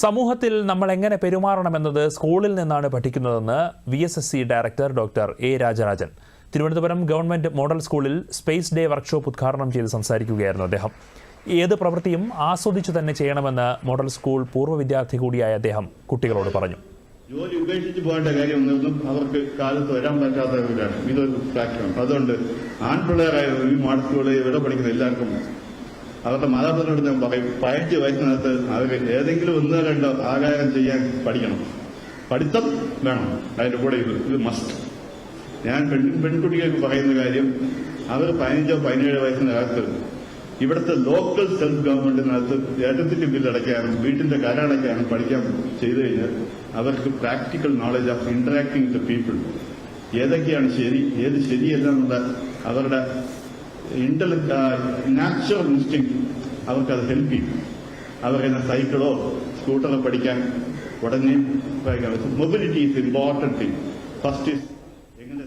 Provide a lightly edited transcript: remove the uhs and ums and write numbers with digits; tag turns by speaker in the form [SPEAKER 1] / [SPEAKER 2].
[SPEAKER 1] സമൂഹത്തിൽ നമ്മൾ എങ്ങനെ പെരുമാറണമെന്നത് സ്കൂളിൽ നിന്നാണ് പഠിക്കുന്നതെന്ന് VSSC director doctor A. Rajarajan Thiruvananthapuram government model സ്കൂളിൽ സ്പേസ് ഡേ വർക്ക്ഷോപ്പ് ഉദ്ഘാടനം ചെയ്ത് സംസാരിക്കുകയായിരുന്നു അദ്ദേഹം. ഏത് പ്രവൃത്തിയും ആസ്വദിച്ചു തന്നെ ചെയ്യണമെന്ന് മോഡൽ സ്കൂൾ പൂർവ്വ വിദ്യാർത്ഥി കൂടിയായ അദ്ദേഹം കുട്ടികളോട് പറഞ്ഞു.
[SPEAKER 2] ജോലി ഉപേക്ഷിച്ച് പോകേണ്ട കാര്യമൊന്നും അവർക്ക് കാലത്ത് വരാൻ പറ്റാത്തവരാണ്. ഇതൊരു ഫാക്ടറാണ്. അതുകൊണ്ട് ആൺപിള്ളേരായ ഈ മോഡൽ സ്കൂളിൽ ഇവിടെ പഠിക്കുന്ന എല്ലാവർക്കും അവരുടെ മാതാപിതാക്കളോട് ഞാൻ പറയും, 15 വയസ്സിനകത്ത് അവർ ഏതെങ്കിലും ഒന്നോ രണ്ടോ ആകാരം ചെയ്യാൻ പഠിക്കണം. പഠിത്തം വേണം, അതിന്റെ കൂടെ ഇത് മസ്റ്റ്. ഞാൻ പെൺകുട്ടികൾക്ക് പറയുന്ന കാര്യം, അവർ 15 17 വയസ്സിനകത്ത് ഇവിടുത്തെ ലോക്കൽ സെൽഫ് ഗവൺമെന്റിനകത്ത് ഇലക്ട്രിസിറ്റി ബില്ല് അടയ്ക്കാനും വീട്ടിന്റെ കര അടയ്ക്കാനും പഠിക്കാൻ ചെയ്തു കഴിഞ്ഞാൽ അവർക്ക് practical knowledge of interacting with people, ഏതൊക്കെയാണ് ശരി ഏത് ശരിയല്ല എന്നുള്ള അവരുടെ നാച്ചുറൽ ഇൻസ്റ്റിങ് അവർക്കത് ഹെൽപ്പ് ചെയ്യും. അവർക്ക് സൈക്കിളോ സ്കൂട്ടറോ പഠിക്കാൻ ഉടനെ mobility is important thing. First is എങ്ങനെ